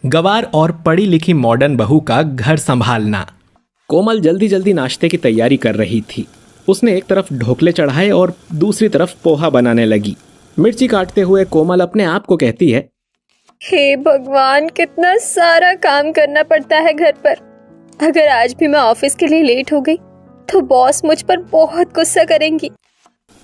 गवार और पढ़ी लिखी मॉडर्न बहू का घर संभालना। कोमल जल्दी जल्दी नाश्ते की तैयारी कर रही थी। उसने एक तरफ ढोकले चढ़ाए और दूसरी तरफ पोहा बनाने लगी। मिर्ची काटते हुए कोमल अपने आप को कहती है, हे भगवान, कितना सारा काम करना पड़ता है घर पर। अगर आज भी मैं ऑफिस के लिए लेट हो गई तो बॉस मुझ पर बहुत गुस्सा करेंगी।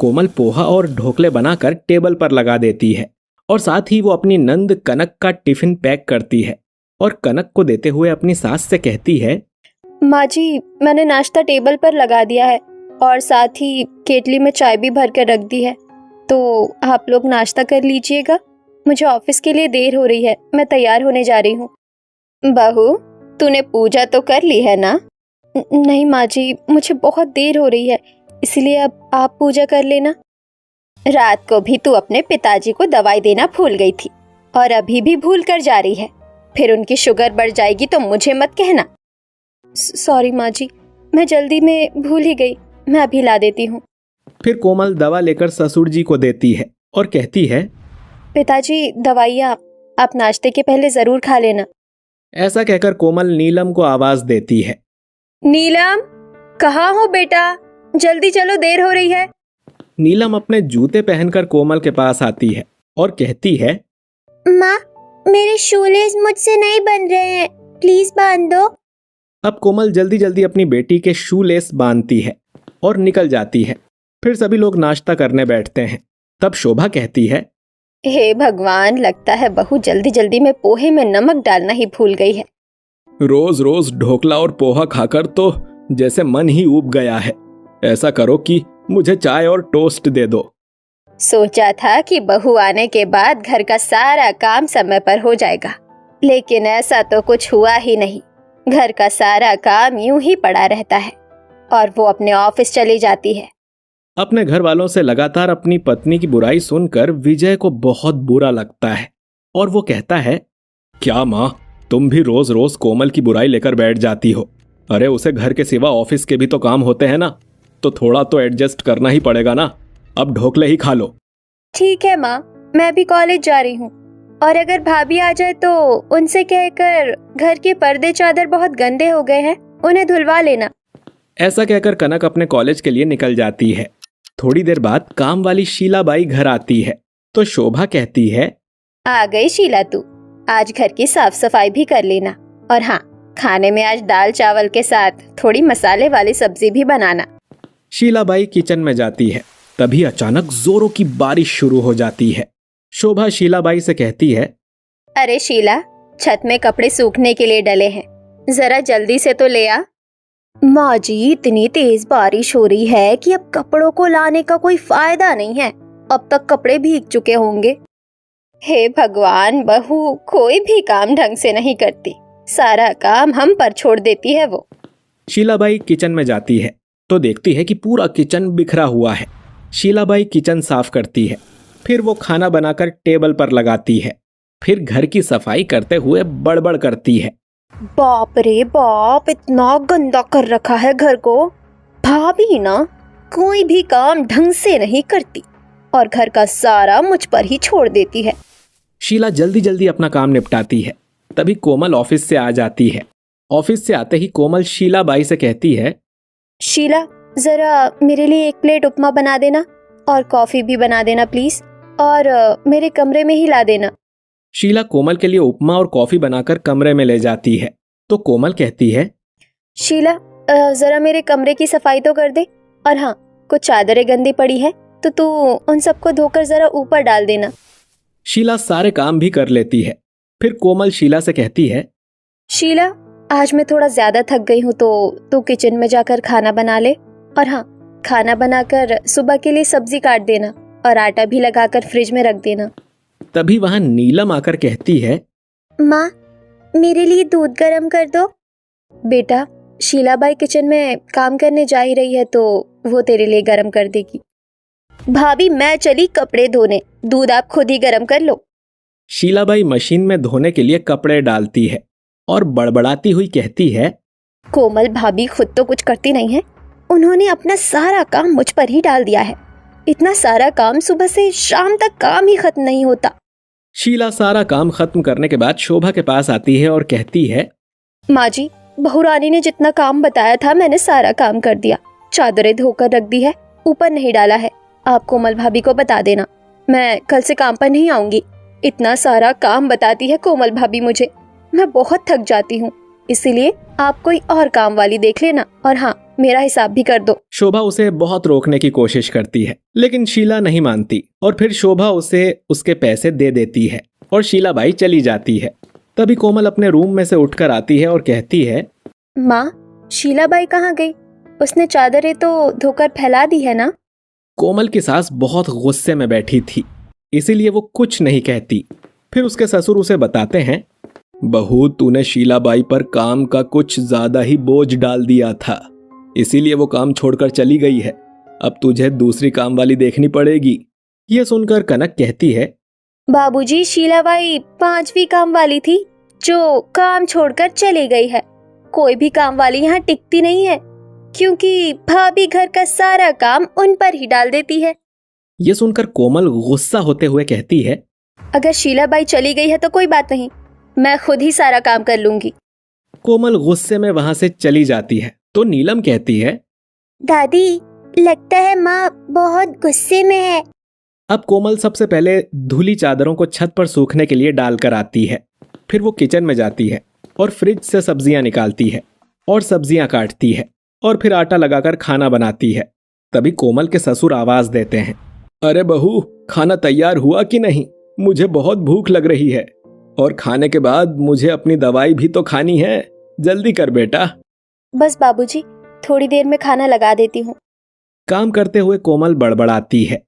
कोमल पोहा और ढोकले बनाकर टेबल पर लगा देती है और साथ ही वो अपनी नंद कनक का टिफिन पैक करती है और कनक को देते हुए अपनी सास से कहती है, माँ जी, मैंने नाश्ता टेबल पर लगा दिया है और साथ ही केतली में चाय भी भर कर रख दी है, तो आप लोग नाश्ता कर लीजिएगा। मुझे ऑफिस के लिए देर हो रही है, मैं तैयार होने जा रही हूँ। बहू, तूने पूजा तो कर ली है ना? नहीं माँ जी, मुझे बहुत देर हो रही है, इसलिए अब आप पूजा कर लेना। रात को भी तू अपने पिताजी को दवाई देना भूल गई थी और अभी भी भूल कर जा रही है। फिर उनकी शुगर बढ़ जाएगी तो मुझे मत कहना। सॉरी माँ जी, मैं जल्दी में भूल ही गई, मैं अभी ला देती हूँ। फिर कोमल दवा लेकर ससुर जी को देती है और कहती है, पिताजी, दवाइयाँ आप नाश्ते के पहले जरूर खा लेना। ऐसा कहकर कोमल नीलम को आवाज देती है, नीलम, कहाँ हो बेटा? जल्दी चलो, देर हो रही है। नीलम अपने जूते पहनकर कोमल के पास आती है और कहती है, माँ, मेरे शूलेस मुझसे नहीं बन रहे हैं, प्लीज बांध दो। अब कोमल जल्दी जल्दी अपनी बेटी के शूलेस बांधती है और निकल जाती है। फिर सभी लोग नाश्ता करने बैठते हैं। तब शोभा कहती है, हे भगवान, लगता है बहू जल्दी जल्दी में पोहे में नमक डालना ही भूल गई है। रोज रोज ढोकला और पोहा खाकर तो जैसे मन ही ऊब गया है। ऐसा करो कि मुझे चाय और टोस्ट दे दो। सोचा था कि बहू आने के बाद घर का सारा काम समय पर हो जाएगा, लेकिन ऐसा तो कुछ हुआ ही नहीं। घर का सारा काम यूं ही पड़ा रहता है और वो अपने ऑफिस चली जाती है। अपने घर वालों से लगातार अपनी पत्नी की बुराई सुनकर विजय को बहुत बुरा लगता है और वो कहता है, क्या माँ, तुम भी रोज रोज कोमल की बुराई लेकर बैठ जाती हो। अरे उसे घर के सिवा ऑफिस के भी तो काम होते हैं ना, तो थोड़ा तो एडजस्ट करना ही पड़ेगा ना। अब ढोकले ही खा लो। ठीक है माँ, मैं भी कॉलेज जा रही हूँ और अगर भाभी आ जाए तो उनसे कहकर घर के पर्दे चादर बहुत गंदे हो गए हैं, उन्हें धुलवा लेना। ऐसा कहकर कनक अपने कॉलेज के लिए निकल जाती है। थोड़ी देर बाद काम वाली शीलाबाई घर आती है तो शोभा कहती है, आ गई शीला तू, आज घर की साफ सफाई भी कर लेना और हाँ, खाने में आज दाल चावल के साथ थोड़ी मसाले वाली सब्जी भी बनाना। शीलाबाई किचन में जाती है। तभी अचानक जोरों की बारिश शुरू हो जाती है। शोभा शीलाबाई से कहती है, अरे शीला, छत में कपड़े सूखने के लिए डले हैं, जरा जल्दी से तो ले आ। माँ जी, इतनी तेज बारिश हो रही है कि अब कपड़ों को लाने का कोई फायदा नहीं है, अब तक कपड़े भीग चुके होंगे। हे भगवान, बहू कोई भी काम ढंग से नहीं करती, सारा काम हम पर छोड़ देती है वो। शीलाबाई किचन में जाती है तो देखती है कि पूरा किचन बिखरा हुआ है। शीलाबाई किचन साफ करती है, फिर वो खाना बनाकर टेबल पर लगाती है। फिर घर की सफाई करते हुए बड़बड़ करती है, बाप रे बाप, इतना गंदा कर रखा है घर को। भाभी ना कोई भी काम ढंग से नहीं करती और घर का सारा मुझ पर ही छोड़ देती है। शीला जल्दी जल्दी अपना काम निपटाती है। तभी कोमल ऑफिस से आ जाती है। ऑफिस से आते ही कोमल शीलाबाई से कहती है, शीला, जरा मेरे लिए एक प्लेट उपमा बना देना और कॉफी भी बना देना प्लीज, और मेरे कमरे में ही ला देना। शीला कोमल के लिए उपमा और कॉफी बनाकर कमरे में ले जाती है तो कोमल कहती है, शीला, जरा मेरे कमरे की सफाई तो कर दे, और हाँ, कुछ चादरें गंदी पड़ी है तो तू उन सबको धोकर जरा ऊपर डाल देना। शीला सारे काम भी कर लेती है। फिर कोमल शीला से कहती है, शीला, आज मैं थोड़ा ज्यादा थक गई हूँ तो तू किचन में जाकर खाना बना ले, और हाँ, खाना बनाकर सुबह के लिए सब्जी काट देना और आटा भी लगाकर फ्रिज में रख देना। तभी वहां नीलम आकर कहती है, माँ, मेरे लिए दूध गर्म कर दो। बेटा, शीलाबाई किचन में काम करने जा ही रही है तो वो तेरे लिए गर्म कर देगी। भाभी, मैं चली कपड़े धोने, दूध आप खुद ही गर्म कर लो। शीलाबाई मशीन में धोने के लिए कपड़े डालती है और बड़बड़ाती हुई कहती है, कोमल भाभी खुद तो कुछ करती नहीं है, उन्होंने अपना सारा काम मुझ पर ही डाल दिया है। इतना सारा काम, सुबह से शाम तक काम ही खत्म नहीं होता। शीला सारा काम खत्म करने के बाद शोभा के पास आती है और कहती है, माँ जी, बहू रानी ने जितना काम बताया था मैंने सारा काम कर दिया। चादरें धोकर रख दी है, ऊपर नहीं डाला है। आप कोमल भाभी को बता देना, मैं कल से काम पर नहीं आऊंगी। इतना सारा काम बताती है कोमल भाभी मुझे, मैं बहुत थक जाती हूँ। इसीलिए आप कोई और काम वाली देख लेना, और हाँ, मेरा हिसाब भी कर दो। शोभा उसे बहुत रोकने की कोशिश करती है, लेकिन शीला नहीं मानती और फिर शोभा उसे उसके पैसे दे देती है और शीला बाई चली जाती है। तभी कोमल अपने रूम में से उठकर आती है और कहती है, माँ, शीला बाई कहाँ गई? उसने चादरें तो धोकर फैला दी है ना? कोमल की सास बहुत गुस्से में बैठी थी, इसीलिए वो कुछ नहीं कहती। फिर उसके ससुर उसे बताते हैं, बहू, तूने शीलाबाई पर काम का कुछ ज्यादा ही बोझ डाल दिया था, इसीलिए वो काम छोड़कर चली गई है। अब तुझे दूसरी काम वाली देखनी पड़ेगी। ये सुनकर कनक कहती है, बाबूजी, शीलाबाई 5वीं काम वाली थी जो काम छोड़कर चली गई है। कोई भी काम वाली यहाँ टिकती नहीं है, क्योंकि भाभी घर का सारा काम उन पर ही डाल देती है। ये सुनकर कोमल गुस्सा होते हुए कहती है, अगर शीलाबाई चली गई है तो कोई बात नहीं, मैं खुद ही सारा काम कर लूंगी। कोमल गुस्से में वहां से चली जाती है तो नीलम कहती है, दादी, लगता है माँ बहुत गुस्से में है। अब कोमल सबसे पहले धुली चादरों को छत पर सूखने के लिए डालकर आती है। फिर वो किचन में जाती है और फ्रिज से सब्जियां निकालती है और सब्जियां काटती है और फिर आटा लगाकर खाना बनाती है। तभी कोमल के ससुर आवाज देते हैं, अरे बहू, खाना तैयार हुआ कि नहीं? मुझे बहुत भूख लग रही है और खाने के बाद मुझे अपनी दवाई भी तो खानी है। जल्दी कर बेटा। बस बाबूजी, थोड़ी देर में खाना लगा देती हूँ। काम करते हुए कोमल बड़बड़ाती है,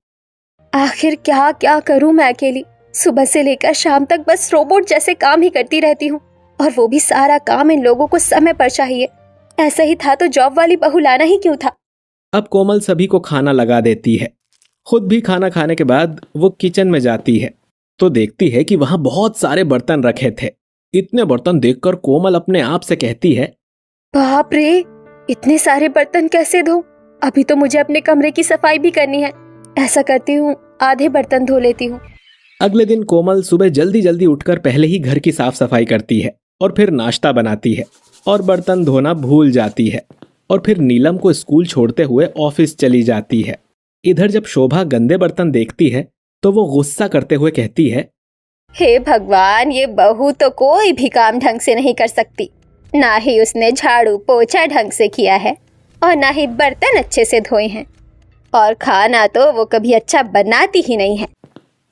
आखिर क्या क्या करूँ मैं अकेली? सुबह से लेकर शाम तक बस रोबोट जैसे काम ही करती रहती हूँ, और वो भी सारा काम इन लोगों को समय पर चाहिए। ऐसा ही था तो जॉब वाली बहू लाना ही क्यों था? अब कोमल सभी को खाना लगा देती है। खुद भी खाना खाने के बाद वो किचन में जाती है तो देखती है कि वहां बहुत सारे बर्तन रखे थे। इतने बर्तन देखकर कोमल अपने आप से कहती है, बाप रे, इतने सारे बर्तन कैसे धो? अभी तो मुझे अपने कमरे की सफाई भी करनी है। ऐसा करती हूँ, आधे बर्तन धो लेती हूँ। अगले दिन कोमल सुबह जल्दी जल्दी उठकर पहले ही घर की साफ सफाई करती है और फिर नाश्ता बनाती है और बर्तन धोना भूल जाती है और फिर नीलम को स्कूल छोड़ते हुए ऑफिस चली जाती है। इधर जब शोभा गंदे बर्तन देखती है तो वो गुस्सा करते हुए कहती है, हे भगवान, ये बहू तो कोई भी काम ढंग से नहीं कर सकती। ना ही उसने झाड़ू पोछा ढंग से किया है और ना ही बर्तन अच्छे से धोए हैं, और खाना तो वो कभी अच्छा बनाती ही नहीं है।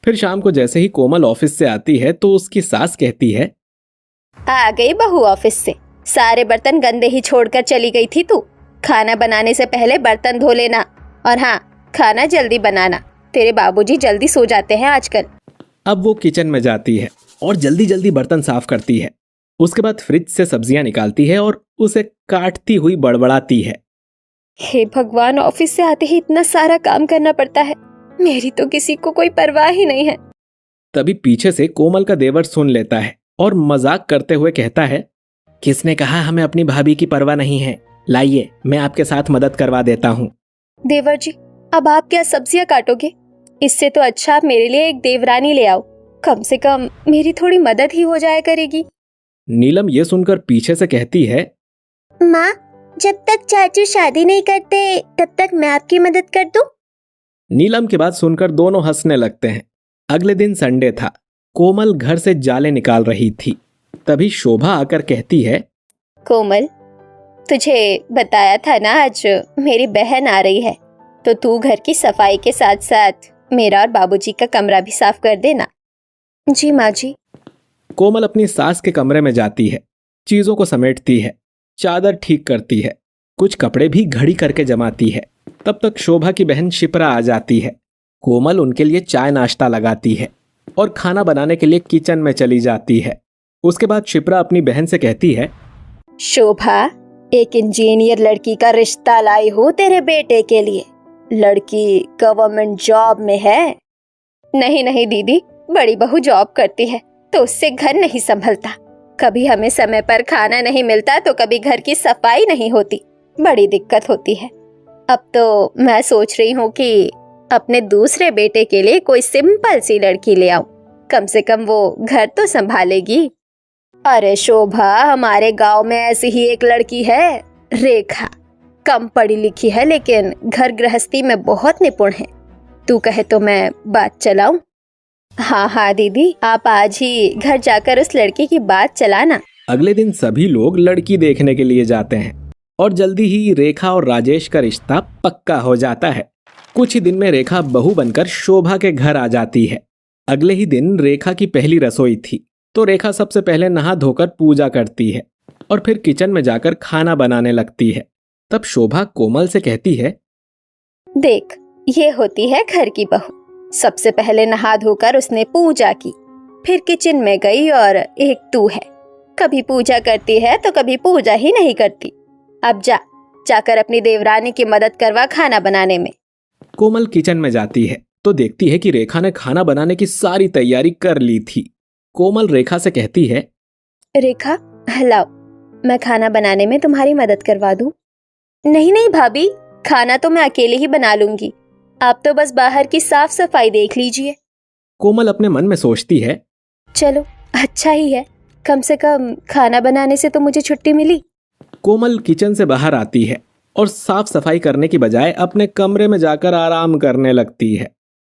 फिर शाम को जैसे ही कोमल ऑफिस से आती है तो उसकी सास कहती है, आ गई बहू ऑफिस से। सारे बर्तन गंदे ही छोड़कर चली गई थी तू। खाना बनाने से पहले बर्तन धो लेना, और हाँ, खाना जल्दी बनाना। तेरे बाबूजी जल्दी सो जाते हैं आजकल। अब वो किचन में जाती है और जल्दी जल्दी बर्तन साफ करती है। उसके बाद फ्रिज से सब्जियां निकालती है और उसे काटती हुई बड़बड़ाती है, हे भगवान, ऑफिस से आते ही इतना सारा काम करना पड़ता है। मेरी तो किसी को कोई परवाह ही नहीं है। तभी पीछे से कोमल का देवर सुन लेता है और मजाक करते हुए कहता है, किसने कहा हमें अपनी भाभी की परवाह नहीं है? लाइए, मैं आपके साथ मदद करवा देता हूँ। देवर जी, अब आप क्या सब्जियां काटोगे? इससे तो अच्छा आप मेरे लिए एक देवरानी ले आओ। कम से कम मेरी थोड़ी मदद ही हो जाया करेगी। नीलम ये सुनकर पीछे से कहती है, माँ, जब तक चाचू शादी नहीं करते तब तक मैं आपकी मदद कर दूं? नीलम की बात सुनकर दोनों हंसने लगते हैं। अगले दिन संडे था। कोमल घर से जाले निकाल रही थी। तभी शोभा आकर कहती है, कोमल, तुझे बताया था ना आज मेरी बहन आ रही है, तो तू घर की सफाई के साथ साथ मेरा और बाबूजी का कमरा भी साफ कर देना। जी माँ जी। कोमल अपनी सास के कमरे में जाती है, चीजों को समेटती है, चादर ठीक करती है, कुछ कपड़े भी घड़ी करके जमाती है। तब तक शोभा की बहन शिप्रा आ जाती है। कोमल उनके लिए चाय नाश्ता लगाती है और खाना बनाने के लिए किचन में चली जाती है। उसके बाद शिप्रा अपनी बहन से कहती है, शोभा, एक इंजीनियर लड़की का रिश्ता लाई हूँ तेरे बेटे के लिए। लड़की गवर्नमेंट जॉब में है। नहीं नहीं दीदी, बड़ी बहू जॉब करती है तो उससे घर नहीं संभलता। कभी हमें समय पर खाना नहीं मिलता तो कभी घर की सफाई नहीं होती। बड़ी दिक्कत होती है। अब तो मैं सोच रही हूँ कि अपने दूसरे बेटे के लिए कोई सिंपल सी लड़की ले आऊं। कम से कम वो घर तो संभालेगी। अरे शोभा, हमारे गांव में ऐसी ही एक लड़की है, रेखा। कम पढ़ी लिखी है लेकिन घर गृहस्थी में बहुत निपुण है। तू कहे तो मैं बात चलाऊं? हाँ हाँ दीदी, आप आज ही घर जाकर उस लड़की की बात चलाना। अगले दिन सभी लोग लड़की देखने के लिए जाते हैं और जल्दी ही रेखा और राजेश का रिश्ता पक्का हो जाता है। कुछ ही दिन में रेखा बहू बनकर शोभा के घर आ जाती है। अगले ही दिन रेखा की पहली रसोई थी, तो रेखा सबसे पहले नहा धोकर पूजा करती है और फिर किचन में जाकर खाना बनाने लगती है। तब शोभा कोमल से कहती है, देख, ये होती है घर की बहू। सबसे पहले नहा धोकर उसने पूजा की, फिर किचन में गई और एक तू है, कभी पूजा करती है तो कभी पूजा ही नहीं करती। अब जाकर अपनी देवरानी की मदद करवा खाना बनाने में। कोमल किचन में जाती है तो देखती है कि रेखा ने खाना बनाने की सारी तैयारी कर ली थी। कोमल रेखा से कहती है, रेखा, लाओ, मैं खाना बनाने में तुम्हारी मदद करवा दूं। नहीं नहीं भाभी, खाना तो मैं अकेले ही बना लूंगी, आप तो बस बाहर की साफ सफाई देख लीजिए। कोमल अपने मन में सोचती है, चलो अच्छा ही है, कम से कम खाना बनाने से तो मुझे छुट्टी मिली। कोमल किचन से बाहर आती है और साफ सफाई करने की बजाय अपने कमरे में जाकर आराम करने लगती है।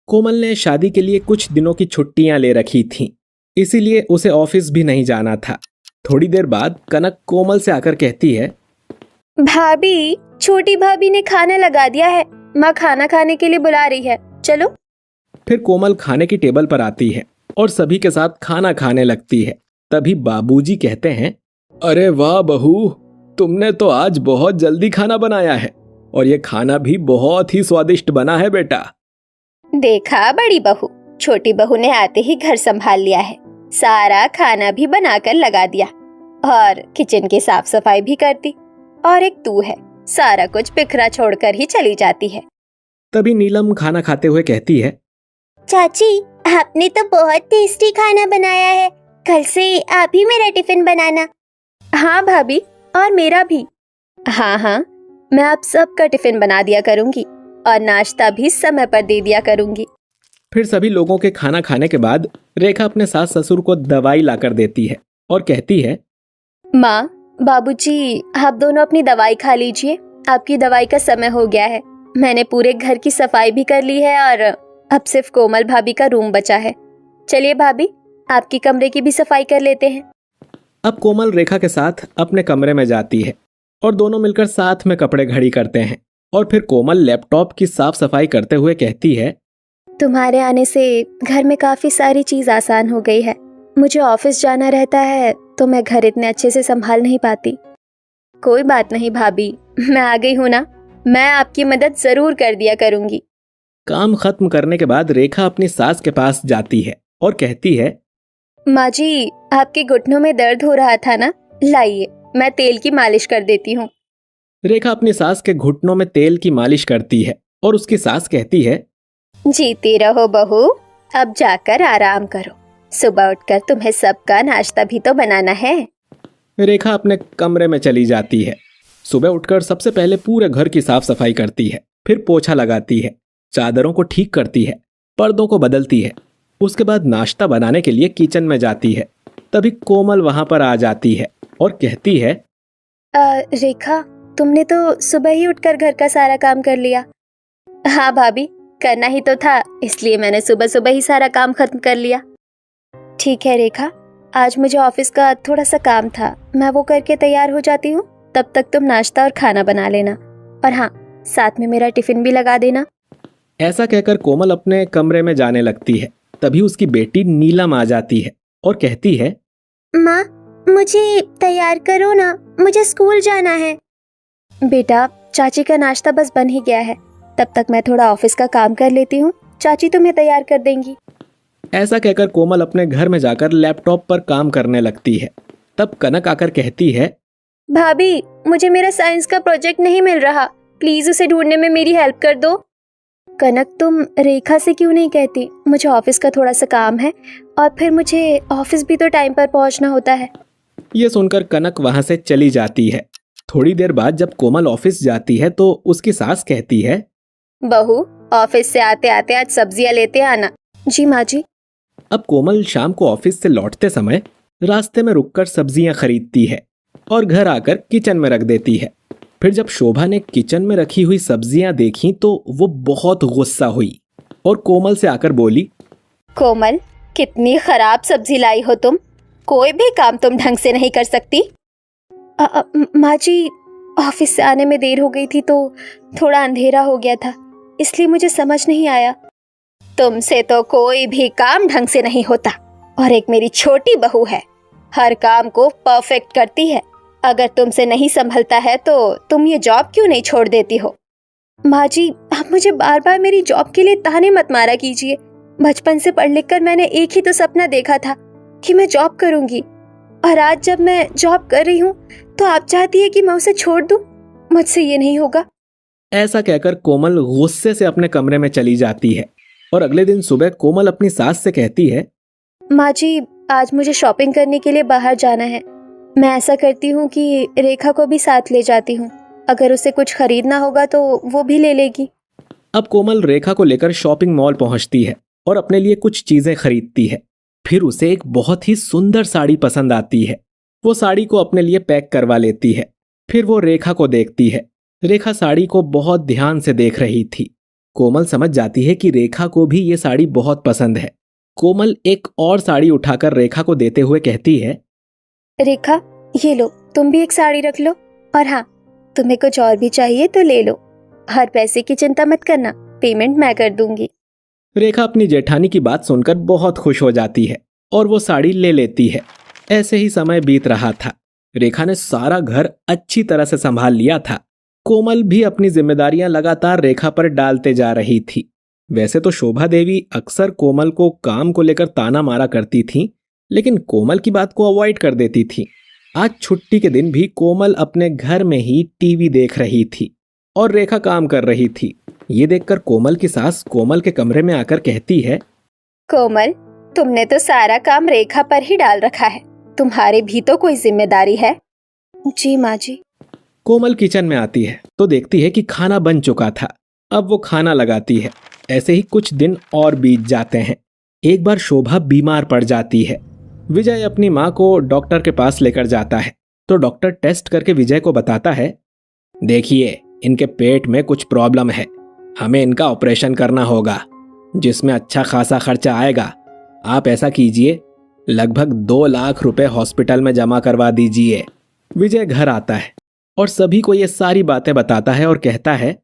कोमल ने शादी के लिए कुछ दिनों की छुट्टियां ले रखी थीं, इसीलिए उसे ऑफिस भी नहीं जाना था। थोड़ी देर बाद कनक कोमल से आकर कहती है, भाभी, छोटी भाभी ने खाना लगा दिया है, माँ खाना खाने के लिए बुला रही है, चलो। फिर कोमल खाने की टेबल पर आती है और सभी के साथ खाना खाने लगती है। तभी बाबूजी कहते हैं, अरे वाह बहू, तुमने तो आज बहुत जल्दी खाना बनाया है और ये खाना भी बहुत ही स्वादिष्ट बना है बेटा। देखा बड़ी बहू, छोटी बहू ने आते ही घर संभाल लिया है, सारा खाना भी बनाकर लगा दिया और किचन की साफ सफाई भी करती। और एक तू है, सारा कुछ बिखरा छोड़कर ही चली जाती है। तभी नीलम खाना खाते हुए कहती है, चाची, आपने तो बहुत टेस्टी खाना बनाया है, कल से आप ही मेरा टिफिन बनाना। हाँ भाभी, और मेरा भी। हाँ हाँ, मैं आप सबका टिफिन बना दिया करूंगी और नाश्ता भी समय पर दे दिया करूंगी। फिर सभी लोगों के खाना खाने के बाद रेखा अपने सास ससुर को दवाई लाकर देती है और कहती है, माँ, बाबूजी, आप दोनों अपनी दवाई खा लीजिए, आपकी दवाई का समय हो गया है। मैंने पूरे घर की सफाई भी कर ली है और अब सिर्फ कोमल भाभी का रूम बचा है। चलिए भाभी, आपकी कमरे की भी सफाई कर लेते हैं। अब कोमल रेखा के साथ अपने कमरे में जाती है और दोनों मिलकर साथ में कपड़े घड़ी करते हैं और फिर कोमल लैपटॉप की साफ सफाई करते हुए कहती है, तुम्हारे आने से घर में काफी सारी चीज आसान हो गई है। मुझे ऑफिस जाना रहता है तो मैं घर इतने अच्छे से संभाल नहीं पाती। कोई बात नहीं भाभी, मैं आ गई हूँ ना, मैं आपकी मदद जरूर कर दिया करूंगी। काम खत्म करने के बाद रेखा अपनी सास के पास जाती है और कहती है, माँ जी, आपके घुटनों में दर्द हो रहा था ना, लाइए मैं तेल की मालिश कर देती हूँ। रेखा अपनी सास के घुटनों में तेल की मालिश करती है और उसकी सास कहती है, जीती रहो बहू, अब जाकर आराम करो, सुबह उठकर तुम्हें सबका नाश्ता भी तो बनाना है। रेखा अपने कमरे में चली जाती है। सुबह उठकर सबसे पहले पूरे घर की साफ सफाई करती है, फिर पोछा लगाती है, चादरों को ठीक करती है, पर्दों को बदलती है। उसके बाद नाश्ता बनाने के लिए किचन में जाती है। तभी कोमल वहां पर आ जाती है और कहती है, रेखा, तुमने तो सुबह ही उठकर घर का सारा काम कर लिया। हाँ भाभी, करना ही तो था, इसलिए मैंने सुबह सुबह ही सारा काम खत्म कर लिया। ठीक है रेखा, आज मुझे ऑफिस का थोड़ा सा काम था, मैं वो करके तैयार हो जाती हूँ, तब तक तुम नाश्ता और खाना बना लेना, और हाँ, साथ में मेरा टिफिन भी लगा देना। ऐसा कहकर कोमल अपने कमरे में जाने लगती है। तभी उसकी बेटी नीलम आ जाती है और कहती है, माँ, मुझे तैयार करो ना, मुझे स्कूल जाना है। बेटा, चाची का नाश्ता बस बन ही गया है, तब तक मैं थोड़ा ऑफिस का काम कर लेती हूँ, चाची तुम्हें तैयार कर देंगी। ऐसा कहकर कोमल अपने घर में जाकर लैपटॉप पर काम करने लगती है। तब कनक आकर कहती है, भाभी, मुझे मेरा साइंस का प्रोजेक्ट नहीं मिल रहा, प्लीज उसे ढूंढने में मेरी हेल्प कर दो। कनक, तुम रेखा से क्यों नहीं कहती? मुझे ऑफिस का थोड़ा सा काम है और फिर मुझे ऑफिस भी तो टाइम पर पहुंचना होता है। ये सुनकर कनक वहां से चली जाती है। थोड़ी देर बाद जब कोमल ऑफिस जाती है तो उसकी सास कहती है, बहू, ऑफिस से आते आते आज सब्जियां लेते आना। जी माँ जी। अब कोमल शाम को ऑफिस से लौटते समय रास्ते में रुककर सब्जियां खरीदती है और घर आकर किचन में रख देती है। फिर जब शोभा ने किचन में रखी हुई सब्जियां देखी तो वो बहुत गुस्सा हुई और कोमल से आकर बोली, कोमल, कितनी खराब सब्जी लाई हो तुम। कोई भी काम तुम ढंग से नहीं कर सकती। माँ जी, ऑफिस से आने में देर हो गई थी तो थोड़ा अंधेरा हो गया था, इसलिए मुझे समझ नहीं आया। तुमसे तो कोई भी काम ढंग से नहीं होता। और एक मेरी छोटी बहू है, हर काम को परफेक्ट करती है। अगर तुमसे नहीं संभलता है तो तुम ये जॉब क्यों नहीं छोड़ देती हो? माँ जी, आप मुझे बार बार मेरी जॉब के लिए ताने मत मारा कीजिए। बचपन से पढ़ लिख कर मैंने एक ही तो सपना देखा था कि मैं जॉब करूंगी, और आज जब मैं जॉब कर रही हूँ तो आप चाहती है कि मैं उसे छोड़ दूं? मुझसे ये नहीं होगा। ऐसा कहकर कोमल गुस्से से अपने कमरे में चली जाती है। और अगले दिन सुबह कोमल अपनी सास से कहती है, माँ जी, आज मुझे शॉपिंग करने के लिए बाहर जाना है। मैं ऐसा करती हूँ कि रेखा को भी साथ ले जाती हूँ। अगर उसे कुछ खरीदना होगा तो वो भी ले लेगी। अब कोमल रेखा को लेकर शॉपिंग मॉल पहुंचती है और अपने लिए कुछ चीजें खरीदती है। फिर उसे एक बहुत ही सुंदर साड़ी पसंद आती है। वो साड़ी को अपने लिए पैक करवा लेती है। फिर वो रेखा को देखती है। रेखा साड़ी को बहुत ध्यान से देख रही थी। कोमल समझ जाती है कि रेखा को भी ये साड़ी बहुत पसंद है। कोमल एक और साड़ी उठाकर रेखा को देते हुए कहती है, रेखा, ये लो, तुम भी एक साड़ी रख लो। और हाँ, तुम्हें कुछ और भी चाहिए तो ले लो। हर पैसे की चिंता मत करना, पेमेंट मैं कर दूंगी। रेखा अपनी जेठानी की बात सुनकर बहुत खुश हो जाती है और वो साड़ी ले लेती है। ऐसे ही समय बीत रहा था। रेखा ने सारा घर अच्छी तरह से संभाल लिया था। कोमल भी अपनी जिम्मेदारियां लगातार रेखा पर डालते जा रही थी। वैसे तो शोभा देवी अक्सर कोमल को काम को लेकर ताना मारा करती थी, लेकिन कोमल की बात को अवॉइड कर देती थी। आज छुट्टी के दिन भी कोमल अपने घर में ही टीवी देख रही थी और रेखा काम कर रही थी। ये देखकर कोमल की सास कोमल के कमरे में आकर कहती है, कोमल, तुमने तो सारा काम रेखा पर ही डाल रखा है। तुम्हारी भी तो कोई जिम्मेदारी है। जी माँ जी। कोमल किचन में आती है तो देखती है कि खाना बन चुका था। अब वो खाना लगाती है। ऐसे ही कुछ दिन और बीत जाते हैं। एक बार शोभा बीमार पड़ जाती है। विजय अपनी माँ को डॉक्टर के पास लेकर जाता है तो डॉक्टर टेस्ट करके विजय को बताता है, देखिए, इनके पेट में कुछ प्रॉब्लम है। हमें इनका ऑपरेशन करना होगा, जिसमें अच्छा खासा खर्चा आएगा। आप ऐसा कीजिए, लगभग 2 लाख रुपए हॉस्पिटल में जमा करवा दीजिए। विजय घर आता है और सभी को ये सारी बातें बताता है और कहता है,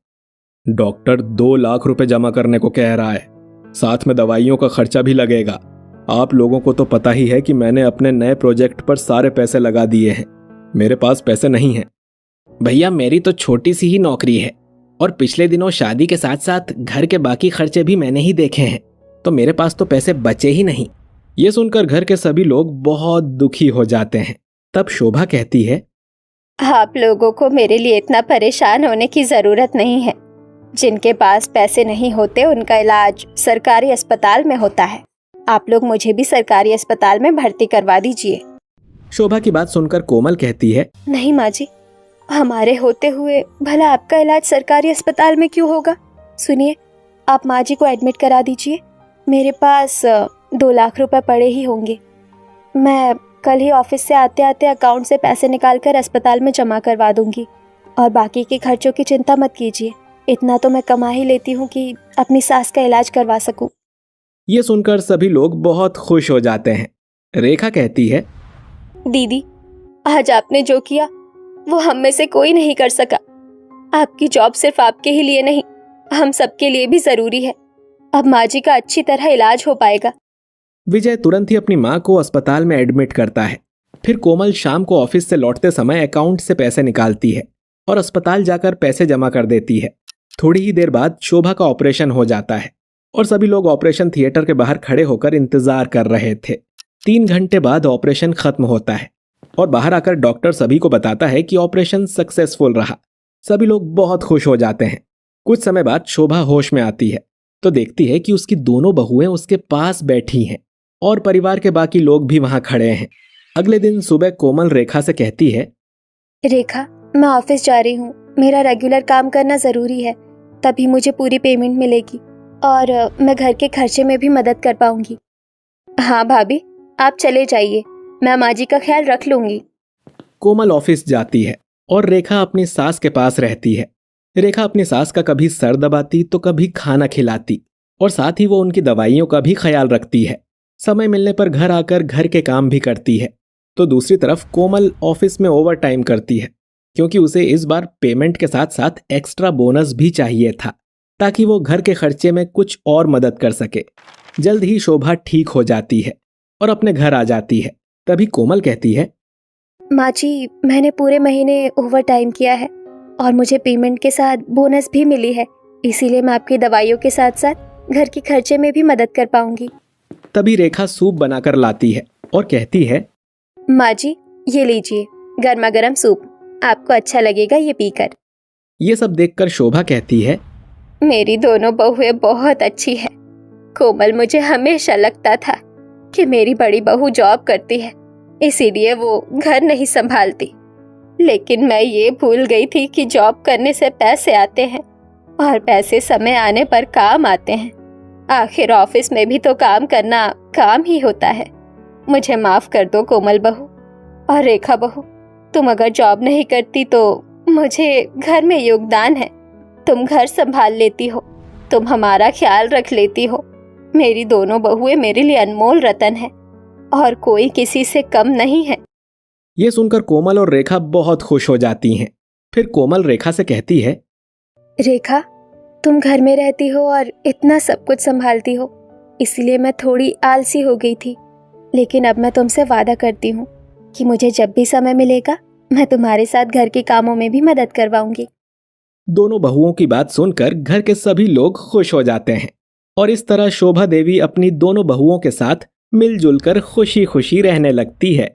डॉक्टर 2 लाख रुपए जमा करने को कह रहा है, साथ में दवाइयों का खर्चा भी लगेगा। आप लोगों को तो पता ही है कि मैंने अपने नए प्रोजेक्ट पर सारे पैसे लगा दिए हैं। मेरे पास पैसे नहीं हैं। भैया, मेरी तो छोटी सी ही नौकरी है और पिछले दिनों शादी के साथ साथ घर के बाकी खर्चे भी मैंने ही देखे हैं, तो मेरे पास तो पैसे बचे ही नहीं। ये सुनकर घर के सभी लोग बहुत दुखी हो जाते हैं। तब शोभा कहती है, आप लोगों को मेरे लिए इतना परेशान होने की जरूरत नहीं है। जिनके पास पैसे नहीं होते उनका इलाज सरकारी अस्पताल में होता है। आप लोग मुझे भी सरकारी अस्पताल में भर्ती करवा दीजिए। शोभा की बात सुनकर कोमल कहती है, नहीं माँ जी, हमारे होते हुए भला आपका इलाज सरकारी अस्पताल में क्यों होगा? सुनिए, आप माँ जी को एडमिट करा दीजिए। मेरे पास 2 लाख रुपए पड़े ही होंगे। मैं कल ही ऑफिस से आते आते अकाउंट से पैसे निकाल कर अस्पताल में जमा करवा दूंगी, और बाकी के खर्चों की चिंता मत कीजिए। इतना तो मैं कमा ही लेती हूँ कि अपनी सास का इलाज करवा सकूं। ये सुनकर सभी लोग बहुत खुश हो जाते हैं। रेखा कहती है, दीदी, आज आपने जो किया वो हम में से कोई नहीं कर सका। आपकी जॉब सिर्फ आपके ही लिए नहीं, हम सबके लिए भी जरूरी है। अब माँ जी का अच्छी तरह इलाज हो पाएगा। विजय तुरंत ही अपनी माँ को अस्पताल में एडमिट करता है। फिर कोमल शाम को ऑफिस से लौटते समय अकाउंट से पैसे निकालती है और अस्पताल जाकर पैसे जमा कर देती है। थोड़ी ही देर बाद शोभा का ऑपरेशन हो जाता है और सभी लोग ऑपरेशन थिएटर के बाहर खड़े होकर इंतजार कर रहे थे। 3 घंटे बाद ऑपरेशन खत्म होता है और बाहर आकर डॉक्टर सभी को बताता है कि ऑपरेशन सक्सेसफुल रहा। सभी लोग बहुत खुश हो जाते हैं। कुछ समय बाद शोभा होश में आती है तो देखती है कि उसकी दोनों बहुएं उसके पास बैठी हैं और परिवार के बाकी लोग भी वहां खड़े हैं। अगले दिन सुबह कोमल रेखा से कहती है, रेखा, मैं ऑफिस जा रही हूँ। मेरा रेगुलर काम करना जरूरी है, तभी मुझे पूरी पेमेंट मिलेगी और मैं घर के खर्चे में भी मदद कर पाऊंगी। हाँ भाभी, आप चले जाइए, मैं माँ जी का ख्याल रख लूंगी। कोमल ऑफिस जाती है और रेखा अपनी सास के पास रहती है। रेखा अपनी सास का कभी सर दबाती तो कभी खाना खिलाती और साथ ही वो उनकी दवाइयों का भी ख्याल रखती है। समय मिलने पर घर आकर घर के काम भी करती है। तो दूसरी तरफ कोमल ऑफिस में ओवर टाइम करती है, क्योंकि उसे इस बार पेमेंट के साथ साथ एक्स्ट्रा बोनस भी चाहिए था, ताकि वो घर के खर्चे में कुछ और मदद कर सके। जल्द ही शोभा ठीक हो जाती है और अपने घर आ जाती है। तभी कोमल कहती है, माँ जी, मैंने पूरे महीने ओवर टाइम किया है और मुझे पेमेंट के साथ बोनस भी मिली है, इसीलिए मैं आपकी दवाइयों के साथ साथ घर के खर्चे में भी मदद कर पाऊंगी। तभी रेखा सूप बनाकर लाती है और कहती है, माँ जी, ये लीजिए गर्मा गर्म सूप, आपको अच्छा लगेगा ये पीकर। ये सब देखकर शोभा कहती है, मेरी दोनों बहुएं बहुत अच्छी है। कोमल, मुझे हमेशा लगता था कि मेरी बड़ी बहू जॉब करती है, इसीलिए वो घर नहीं संभालती, लेकिन मैं ये भूल गई थी कि जॉब करने से पैसे आते हैं और पैसे समय आने पर काम आते हैं। आखिर ऑफिस में भी तो काम करना काम ही होता है। मुझे माफ कर दो कोमल बहू। और रेखा बहू, तुम अगर जॉब नहीं करती तो मुझे घर में योगदान है। तुम घर संभाल लेती हो, तुम हमारा ख्याल रख लेती हो। मेरी दोनों बहुएं मेरे लिए अनमोल रतन है और कोई किसी से कम नहीं है। ये सुनकर कोमल और रेखा बहुत खुश हो जाती हैं। फिर कोमल रेखा से कहती है, रेखा, तुम घर में रहती हो और इतना सब कुछ संभालती हो, इसलिए मैं थोड़ी आलसी हो गई थी, लेकिन अब मैं तुमसे वादा करती हूँ कि मुझे जब भी समय मिलेगा मैं तुम्हारे साथ घर के कामों में भी मदद करवाऊंगी। दोनों बहुओं की बात सुनकर घर के सभी लोग खुश हो जाते हैं और इस तरह शोभा देवी अपनी दोनों बहुओं के साथ मिलजुल कर खुशी खुशी रहने लगती है।